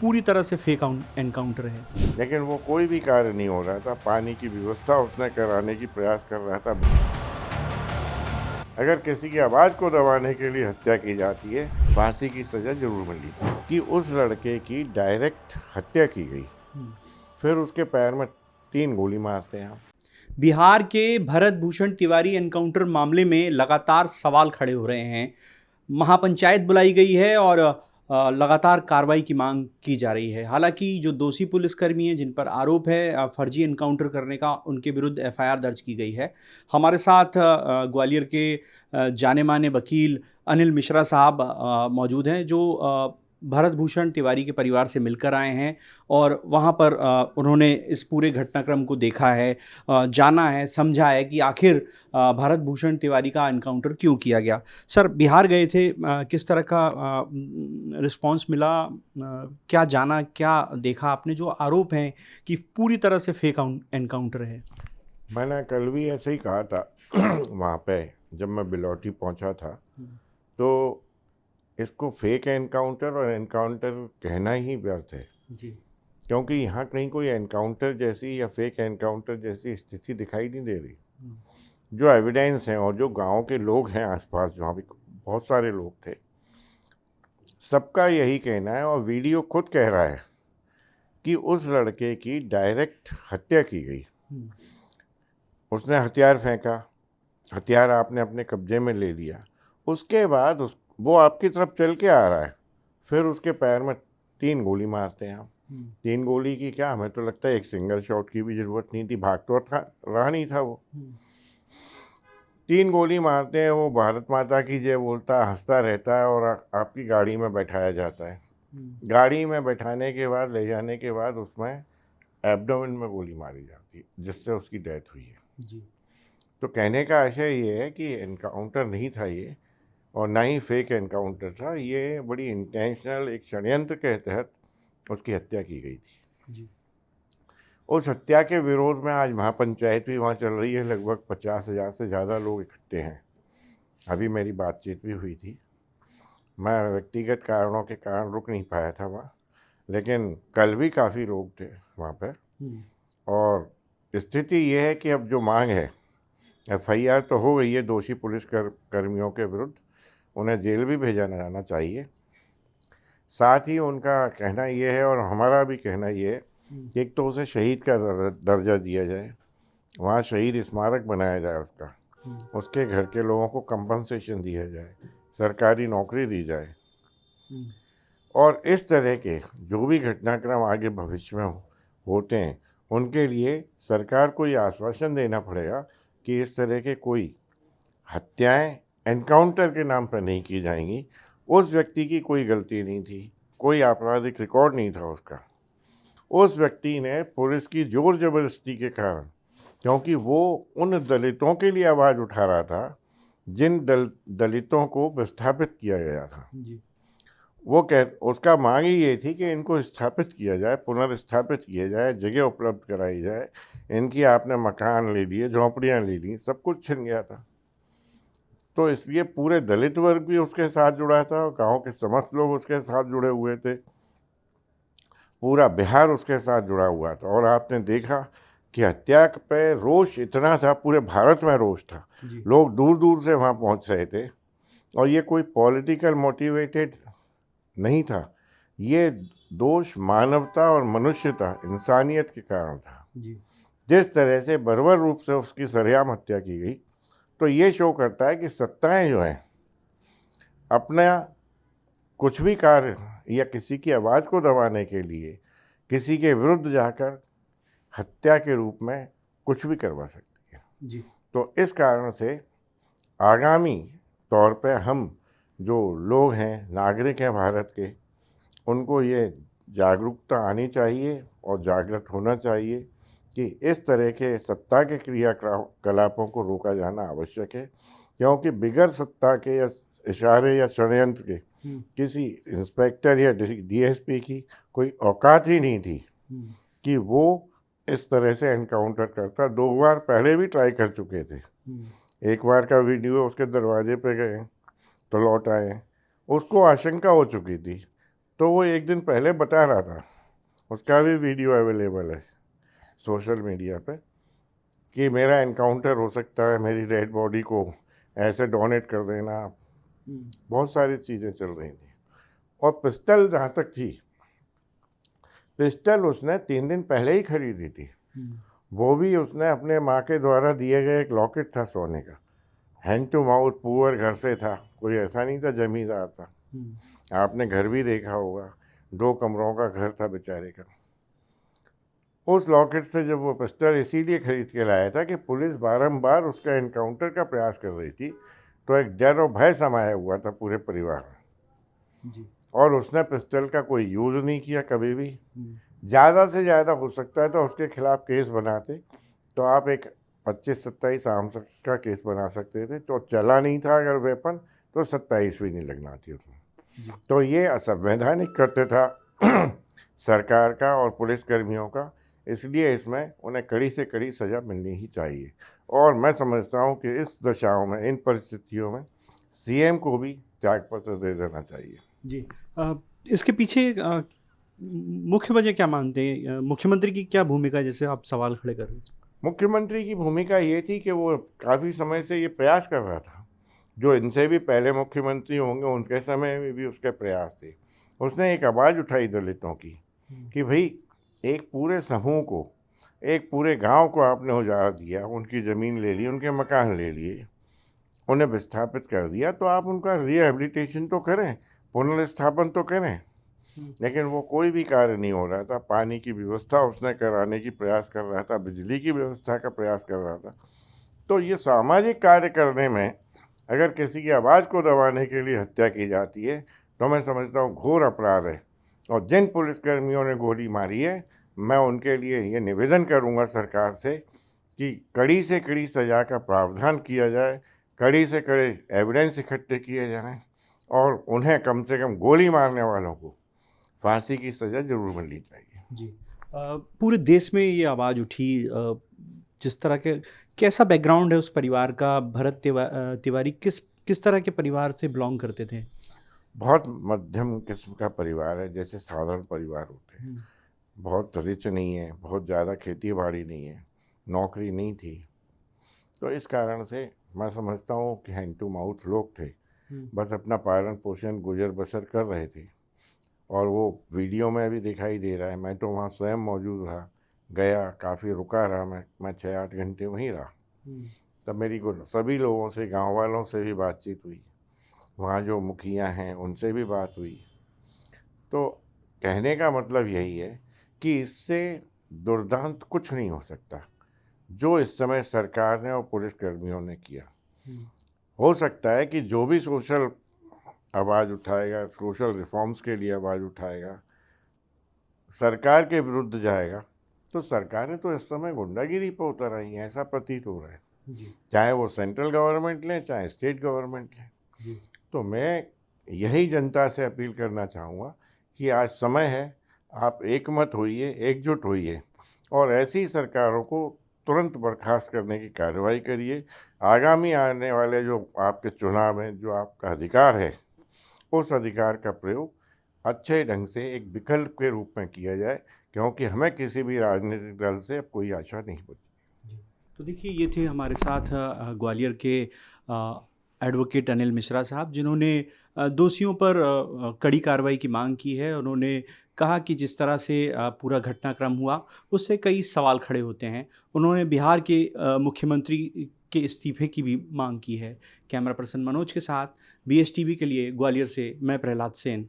पूरी तरह से फेक एनकाउंटर है। लेकिन वो कोई भी कार्य नहीं हो रहा था। पानी की व्यवस्था उसने कराने की प्रयास कर रहा था। अगर किसी की आवाज़ को दबाने के लिए हत्या की जाती है, फांसी की सज़ा जरूर मिली कि उस लड़के की डायरेक्ट हत्या की गई, फिर उसके पैर में 3 गोली मारते हैं। बिहार के भरत भूषण तिवारी एनकाउंटर मामले में लगातार सवाल खड़े हो रहे हैं। महापंचायत बुलाई गई है और लगातार कार्रवाई की मांग की जा रही है। हालांकि जो दोषी पुलिसकर्मी हैं जिन पर आरोप है फर्जी एनकाउंटर करने का, उनके विरुद्ध एफआईआर दर्ज की गई है। हमारे साथ ग्वालियर के जाने माने वकील अनिल मिश्रा साहब मौजूद हैं, जो भरत भूषण तिवारी के परिवार से मिलकर आए हैं और वहाँ पर उन्होंने इस पूरे घटनाक्रम को देखा है, जाना है, समझा है कि आखिर भरत भूषण तिवारी का एनकाउंटर क्यों किया गया। सर, बिहार गए थे, किस तरह का रिस्पांस मिला, क्या जाना, क्या देखा आपने? जो आरोप हैं कि पूरी तरह से फेक एनकाउंटर है। मैंने कल भी ऐसे ही कहा था वहाँ पे जब मैं बिलौटी पहुँचा था, तो इसको फेक एनकाउंटर और एनकाउंटर कहना ही व्यर्थ है जी। क्योंकि यहाँ कहीं कोई एनकाउंटर जैसी या फेक एनकाउंटर जैसी स्थिति दिखाई नहीं दे रही। जो एविडेंस हैं और जो गांव के लोग हैं आसपास, जहाँ भी बहुत सारे लोग थे, सबका यही कहना है और वीडियो खुद कह रहा है कि उस लड़के की डायरेक्ट हत्या की गई। उसने हथियार फेंका, हथियार आपने अपने कब्जे में ले लिया, उसके बाद वो आपकी तरफ चल के आ रहा है, फिर उसके पैर में 3 गोली मारते हैं आप। 3 गोली की क्या, हमें तो लगता है एक सिंगल शॉट की भी ज़रूरत नहीं थी, भाग तो रहा नहीं था वो। 3 गोली मारते हैं, वो भारत माता की जय बोलता है, हंसता रहता है और आपकी गाड़ी में बैठाया जाता है। गाड़ी में बैठाने के बाद, ले जाने के बाद उसमें एब्डोमेन में गोली मारी जाती है, जिससे उसकी डेथ हुई है। जी। तो कहने का आशय ये है कि एनकाउंटर नहीं था ये, और ना ही फेक एनकाउंटर था। ये बड़ी इंटेंशनल एक षड्यंत्र के तहत उसकी हत्या की गई थी। जी। उस हत्या के विरोध में आज महापंचायत भी वहाँ चल रही है। लगभग 50,000 से ज़्यादा लोग इकट्ठे हैं। अभी मेरी बातचीत भी हुई थी। मैं व्यक्तिगत कारणों के कारण रुक नहीं पाया था वहाँ, लेकिन कल भी काफ़ी लोग थे वहाँ पर। और स्थिति ये है कि अब जो मांग है, एफआईआर तो हो गई है दोषी पुलिस कर्मियों के विरुद्ध, उन्हें जेल भी भेजा जाना चाहिए। साथ ही उनका कहना ये है और हमारा भी कहना ये है कि एक तो उसे शहीद का दर्जा दिया जाए, वहाँ शहीद स्मारक बनाया जाए उसका, उसके घर के लोगों को कंपनसेशन दिया जाए, सरकारी नौकरी दी जाए। और इस तरह के जो भी घटनाक्रम आगे भविष्य में होते हैं, उनके लिए सरकार को ये आश्वासन देना पड़ेगा कि इस तरह के कोई हत्याएं एनकाउंटर के नाम पर नहीं की जाएंगी। उस व्यक्ति की कोई गलती नहीं थी, कोई आपराधिक रिकॉर्ड नहीं था उसका। उस व्यक्ति ने पुलिस की जोर जबरदस्ती के कारण, क्योंकि वो उन दलितों के लिए आवाज़ उठा रहा था जिन दलितों को विस्थापित किया गया था, वो उसका मांग ही ये थी कि इनको स्थापित किया जाए, पुनर्स्थापित किया जाए, जगह उपलब्ध कराई जाए। इनकी आपने मकान ले लिए, झोंपड़ियाँ ले ली, सब कुछ छिन गया था। तो इसलिए पूरे दलित वर्ग भी उसके साथ जुड़ा था और गांव के समस्त लोग उसके साथ जुड़े हुए थे। पूरा बिहार उसके साथ जुड़ा हुआ था। और आपने देखा कि हत्या पे रोष इतना था, पूरे भारत में रोष था। लोग दूर दूर से वहाँ पहुँच रहे थे और ये कोई पॉलिटिकल मोटिवेटेड नहीं था। ये दोष मानवता और मनुष्यता, इंसानियत के कारण था। जिस तरह से बर्बर रूप से उसकी सरेआम हत्या की गई, तो ये शो करता है कि सत्ताएं जो हैं अपना कुछ भी कार्य या किसी की आवाज़ को दबाने के लिए किसी के विरुद्ध जाकर हत्या के रूप में कुछ भी करवा सकती है। तो इस कारण से आगामी तौर पे हम जो लोग हैं, नागरिक हैं भारत के, उनको ये जागरूकता आनी चाहिए और जागृत होना चाहिए कि इस तरह के सत्ता के क्रियाकलापों को रोका जाना आवश्यक है। क्योंकि बिगड़ सत्ता के या इशारे या षड्यंत्र के किसी इंस्पेक्टर या डीएसपी की कोई औकात ही नहीं थी कि वो इस तरह से एनकाउंटर करता। 2 बार पहले भी ट्राई कर चुके थे। एक बार का वीडियो उसके दरवाजे पे गए तो लौट आए, उसको आशंका हो चुकी थी। तो वो एक दिन पहले बता रहा था, उसका भी वीडियो अवेलेबल है सोशल मीडिया पे, कि मेरा एनकाउंटर हो सकता है, मेरी डेड बॉडी को ऐसे डोनेट कर देना। बहुत सारी चीज़ें चल रही थी। और पिस्टल जहाँ तक थी, पिस्टल उसने 3 दिन पहले ही खरीदी थी। वो भी उसने अपने माँ के द्वारा दिए गए एक लॉकेट था सोने का, हैंड टू माउथ, पुअर घर से था, कोई ऐसा नहीं था जमींदार था। आपने घर भी देखा होगा, 2 कमरों का घर था बेचारे का। उस लॉकेट से जब वो पिस्टल इसीलिए खरीद के लाया था कि पुलिस बारंबार उसका एनकाउंटर का प्रयास कर रही थी, तो एक डर और भय समाया हुआ था पूरे परिवार में जी। और उसने पिस्टल का कोई यूज़ नहीं किया कभी भी। ज़्यादा से ज़्यादा हो सकता है तो उसके खिलाफ केस बनाते, तो आप एक 25-27 आर्म्स का केस बना सकते थे। तो चला नहीं था अगर वेपन, तो 27 भी नहीं लगना थी उसमें। तो ये असंवैधानिक कृत्य था सरकार का और पुलिसकर्मियों का, इसलिए इसमें उन्हें कड़ी से कड़ी सज़ा मिलनी ही चाहिए। और मैं समझता हूँ कि इस दशाओं में, इन परिस्थितियों में सीएम को भी त्यागपत्र दे देना चाहिए। जी। इसके पीछे मुख्य वजह क्या मानते हैं? मुख्यमंत्री की क्या भूमिका है, जैसे आप सवाल खड़े कर रहे हैं? मुख्यमंत्री की भूमिका ये थी कि वो काफ़ी समय से ये प्रयास कर रहा था, जो इनसे भी पहले मुख्यमंत्री होंगे उनके समय में भी उसके प्रयास थे। उसने एक आवाज़ उठाई दलितों की कि भाई, एक पूरे समूह को, एक पूरे गांव को आपने उजाड़ दिया, उनकी ज़मीन ले ली, उनके मकान ले लिए, उन्हें विस्थापित कर दिया, तो आप उनका रिहेबिलिटेशन तो करें, पुनर्स्थापन तो करें। लेकिन वो कोई भी कार्य नहीं हो रहा था। पानी की व्यवस्था उसने कराने की प्रयास कर रहा था, बिजली की व्यवस्था का प्रयास कर रहा था। तो ये सामाजिक कार्य करने में अगर किसी की आवाज़ को दबाने के लिए हत्या की जाती है, तो मैं समझता हूँ घोर अपराध है। और जिन पुलिसकर्मियों ने गोली मारी है, मैं उनके लिए ये निवेदन करूँगा सरकार से कि कड़ी से कड़ी सज़ा का प्रावधान किया जाए, कड़ी से कड़े एविडेंस इकट्ठे किए जाएं और उन्हें कम से कम गोली मारने वालों को फांसी की सज़ा जरूर मिलनी चाहिए। जी। पूरे देश में ये आवाज़ उठी, जिस तरह के, कैसा बैकग्राउंड है उस परिवार का? भरत तिवारी किस किस तरह के परिवार से बिलोंग करते थे? बहुत मध्यम किस्म का परिवार है, जैसे साधारण परिवार होते हैं। बहुत रिच नहीं है, बहुत ज़्यादा खेती बाड़ी नहीं है, नौकरी नहीं थी। तो इस कारण से मैं समझता हूँ कि हैंड टू माउथ लोग थे, बस अपना पालन पोषण गुजर बसर कर रहे थे। और वो वीडियो में भी दिखाई दे रहा है, मैं तो वहाँ स्वयं मौजूद रहा, गया, काफ़ी रुका रहा, मैं 6-8 घंटे वहीं रहा। तब मेरी सभी लोगों से, गांव वालों से भी बातचीत हुई, वहाँ जो मुखिया हैं उनसे भी बात हुई। तो कहने का मतलब यही है कि इससे दुर्दांत कुछ नहीं हो सकता जो इस समय सरकार ने और पुलिसकर्मियों ने किया। हो सकता है कि जो भी सोशल आवाज़ उठाएगा, सोशल रिफॉर्म्स के लिए आवाज़ उठाएगा, सरकार के विरुद्ध जाएगा, तो सरकारें तो इस समय गुंडागिरी पर उतर आई हैं, ऐसा प्रतीत हो रहा है। चाहे वो सेंट्रल गवर्नमेंट लें, चाहे स्टेट गवर्नमेंट लें। तो मैं यही जनता से अपील करना चाहूँगा कि आज समय है, आप एकमत होइए, एकजुट होइए और ऐसी सरकारों को तुरंत बर्खास्त करने की कार्रवाई करिए। आगामी आने वाले जो आपके चुनाव हैं, जो आपका अधिकार है, उस अधिकार का प्रयोग अच्छे ढंग से एक विकल्प के रूप में किया जाए, क्योंकि हमें किसी भी राजनीतिक दल से अब कोई आशा नहीं बची। तो देखिए, ये थे हमारे साथ ग्वालियर के एडवोकेट अनिल मिश्रा साहब, जिन्होंने दोषियों पर कड़ी कार्रवाई की मांग की है। उन्होंने कहा कि जिस तरह से पूरा घटनाक्रम हुआ, उससे कई सवाल खड़े होते हैं। उन्होंने बिहार के मुख्यमंत्री के इस्तीफे की भी मांग की है। कैमरा पर्सन मनोज के साथ BSTV के लिए ग्वालियर से मैं प्रहलाद सेन।